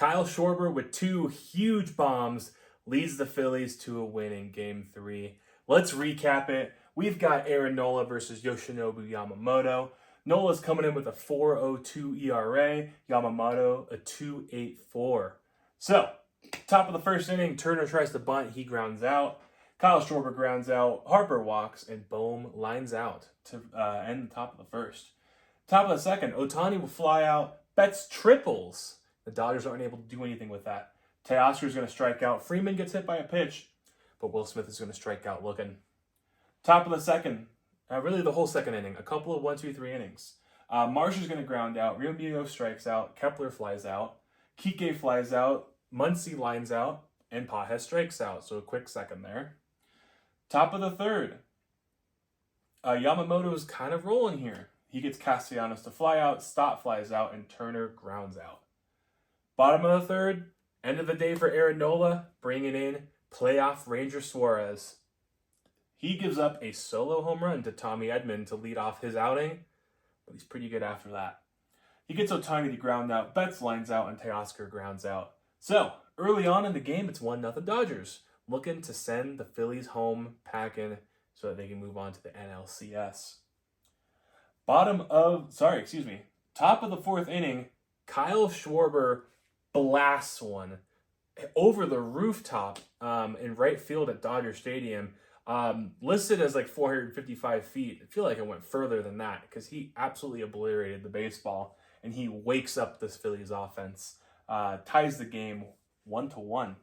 Kyle Schwarber with 2 huge bombs leads the Phillies to a win in Game 3. Let's recap it. We've got Aaron Nola versus Yoshinobu Yamamoto. Nola's coming in with a 4.02 ERA, Yamamoto a 2.84. So, top of the first inning, Turner tries to bunt, he grounds out. Kyle Schwarber grounds out, Harper walks, and Bohm lines out to end the top of the first. Top of the second, Ohtani will fly out, Betts triples. The Dodgers aren't able to do anything with that. Teoscar is going to strike out. Freeman gets hit by a pitch, but Will Smith is going to strike out looking. Top of the second, really the whole second inning, a couple of 1, 2, 3 innings. Marsh is going to ground out. Realmuto strikes out. Kepler flies out. Kike flies out. Muncy lines out. And Pages strikes out. So a quick second there. Top of the third, Yamamoto is kind of rolling here. He gets Castellanos to fly out. Stott flies out. And Turner grounds out. Bottom of the third, end of the day for Aaron Nola, bringing in playoff Ranger Suarez. He gives up a solo home run to Tommy Edman to lead off his outing, but he's pretty good after that. He gets Ohtani to ground out, Betts lines out, and Teoscar grounds out. So, early on in the game, it's 1-0 Dodgers, looking to send the Phillies home packing so that they can move on to the NLCS. Top of the fourth inning, Kyle Schwarber blasts one over the rooftop in right field at Dodger Stadium. Listed as like 455 feet. I feel like it went further than that because he absolutely obliterated the baseball and he wakes up this Phillies offense. Ties the game 1-1.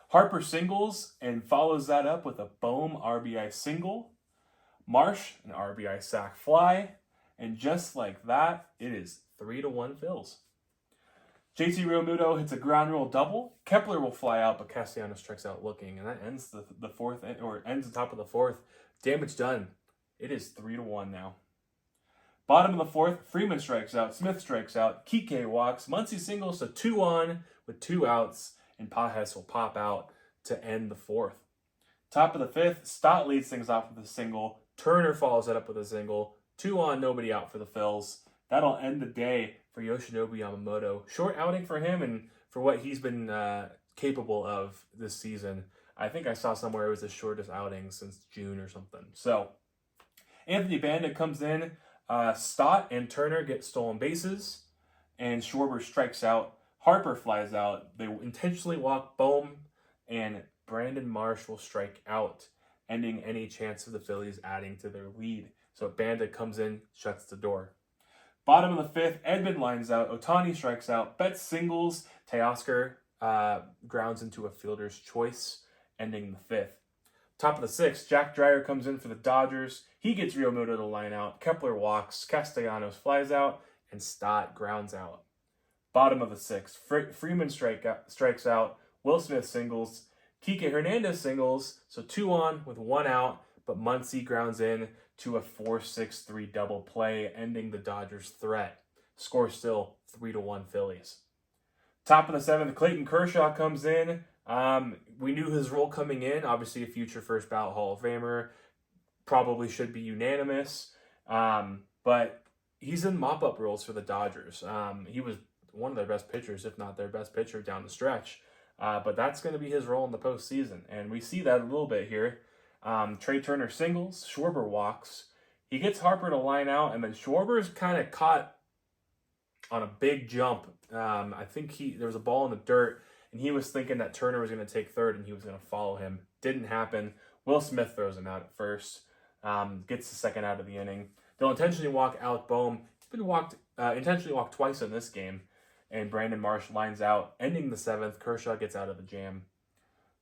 Harper singles and follows that up with a Bohm RBI single. Marsh, an RBI sac fly. And just like that, it is 3-1 Phils. JT Realmuto hits a ground rule double. Kepler will fly out, but Castellanos strikes out looking, and that ends the fourth, or ends the top of the fourth. Damage done. It is 3-1 now. Bottom of the fourth, Freeman strikes out, Smith strikes out, Kike walks, Muncy singles, so 2 on with 2 outs, and Pages will pop out to end the fourth. Top of the fifth, Stott leads things off with a single. Turner follows it up with a single. 2 on, nobody out for the Phils. That'll end the day for Yoshinobu Yamamoto. Short outing for him and for what he's been capable of this season. I think I saw somewhere it was the shortest outing since June or something. So, Anthony Bandit comes in. Stott and Turner get stolen bases. And Schwarber strikes out. Harper flies out. They intentionally walk Bohm. And Brandon Marsh will strike out, ending any chance of the Phillies adding to their lead. So Bandit comes in, shuts the door. Bottom of the fifth, Edman lines out. Ohtani strikes out. Betts singles. Teoscar grounds into a fielder's choice, ending the fifth. Top of the sixth, Jack Dreyer comes in for the Dodgers. He gets Realmuto to line out. Kepler walks. Castellanos flies out. And Stott grounds out. Bottom of the sixth, Freeman strikes out. Will Smith singles. Kike Hernandez singles. So 2 on with 1 out. But Muncy grounds in to a 4-6-3 double play, ending the Dodgers' threat. Score still 3-1 Phillies. Top of the seventh, Clayton Kershaw comes in. We knew his role coming in. Obviously, a future first ballot Hall of Famer. Probably should be unanimous. But he's in mop-up roles for the Dodgers. He was one of their best pitchers, if not their best pitcher down the stretch. But that's going to be his role in the postseason. And we see that a little bit here. Trey Turner singles, Schwarber walks. He gets Harper to line out, and then Schwarber's kind of caught on a big jump. I think there was a ball in the dirt, and he was thinking that Turner was going to take third and he was going to follow him. Didn't happen. Will Smith throws him out at first. Gets the second out of the inning. They'll intentionally walk Alec Bohm. He's been intentionally walked twice in this game, and Brandon Marsh lines out, ending the seventh. Kershaw gets out of the jam.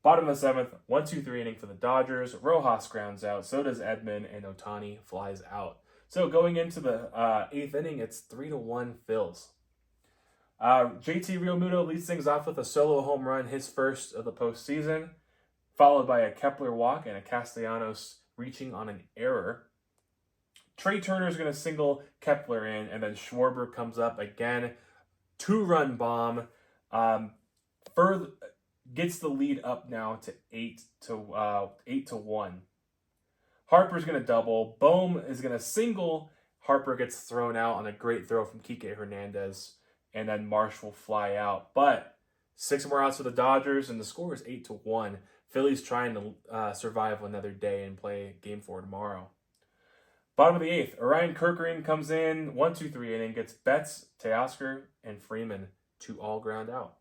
Bottom of the seventh, 1-2-3 inning for the Dodgers. Rojas grounds out. So does Edman, and Ohtani flies out. So going into the eighth inning, it's 3-1 Phils. JT Realmuto leads things off with a solo home run, his first of the postseason, followed by a Kepler walk and a Castellanos reaching on an error. Trey Turner is going to single Kepler in, and then Schwarber comes up again. 2-run bomb. Further gets the lead up now to 8-1. Harper's going to double. Bohm is going to single. Harper gets thrown out on a great throw from Kike Hernandez. And then Marsh will fly out. But 6 more outs for the Dodgers, and the score is 8-1. Phillies trying to survive another day and play Game 4 tomorrow. Bottom of the 8th, Orion Kerkering comes in 1-2-3 inning, gets Betts, Teoscar, and Freeman to all ground out.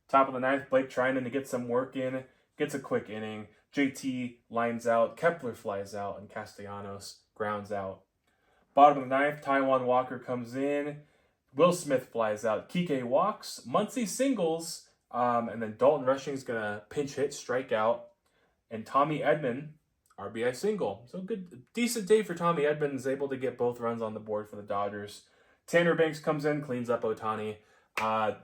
Top of the 9th, Blake Trinan to get some work in, gets a quick inning. JT lines out, Kepler flies out, and Castellanos grounds out. Bottom of the 9th, Taijuan Walker comes in, Will Smith flies out, Kike walks, Muncy singles, and then Dalton Rushing's going to pinch hit, strike out, and Tommy Edman, RBI single. So good, decent day for Tommy Edman, is able to get both runs on the board for the Dodgers. Tanner Banks comes in, cleans up Ohtani.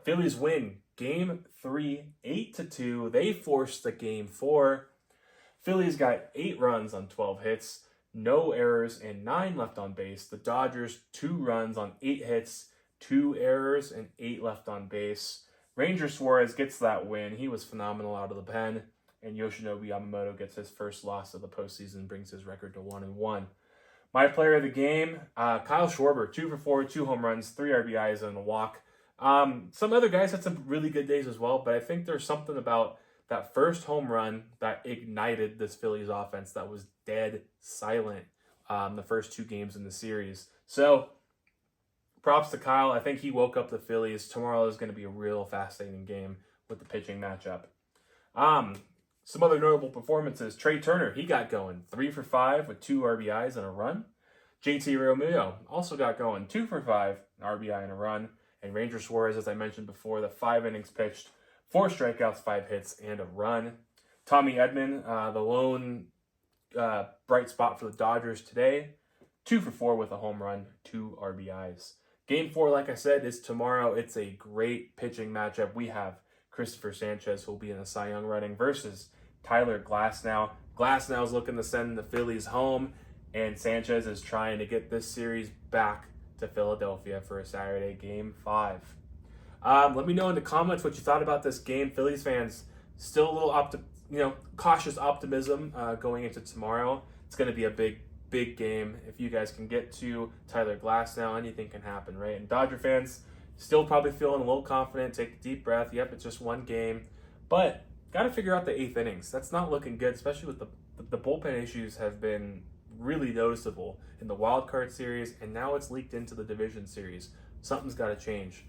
Phillies win Game 3, 8-2. They forced the Game 4. Phillies got 8 runs on 12 hits, no errors, and 9 left on base. The Dodgers, 2 runs on 8 hits, 2 errors, and 8 left on base. Ranger Suarez gets that win. He was phenomenal out of the pen. And Yoshinobu Yamamoto gets his first loss of the postseason, brings his record to 1-1. My player of the game, Kyle Schwarber, 2 for 4, 2 home runs, 3 RBIs, and a walk. Some other guys had some really good days as well, but I think there's something about that first home run that ignited this Phillies offense that was dead silent the first 2 games in the series. So, props to Kyle. I think he woke up the Phillies. Tomorrow is going to be a real fascinating game with the pitching matchup. Some other notable performances. Trey Turner, he got going. 3 for 5 with 2 RBIs and a run. JT Realmuto also got going. 2 for 5, an RBI and a run. And Ranger Suarez, as I mentioned before, the 5 innings pitched, 4 strikeouts, 5 hits, and a run. Tommy Edman, the lone bright spot for the Dodgers today. 2 for 4 with a home run, 2 RBIs. Game 4, like I said, is tomorrow. It's a great pitching matchup. We have Christopher Sanchez, who will be in the Cy Young running, versus Tyler Glasnow. Glasnow is looking to send the Phillies home, and Sanchez is trying to get this series back to Philadelphia for a Saturday Game 5. Let me know in the comments what you thought about this game. Phillies fans, still a little cautious optimism going into tomorrow. It's going to be a big game. If you guys can get to Tyler Glasnow, anything can happen, right? And Dodger fans, still probably feeling a little confident. Take a deep breath. Yep, it's just one game. But got to figure out the 8th innings. That's not looking good, especially with the bullpen issues have been really noticeable in the wild card series, and now it's leaked into the division series. Something's got to change.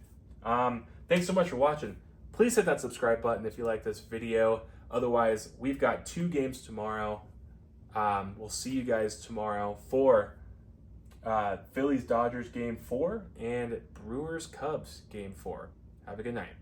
Thanks so much for watching. Please hit that subscribe button if you like this video. Otherwise, we've got 2 games tomorrow. We'll see you guys tomorrow for Phillies-Dodgers Game 4 and Brewers-Cubs Game 4. Have a good night.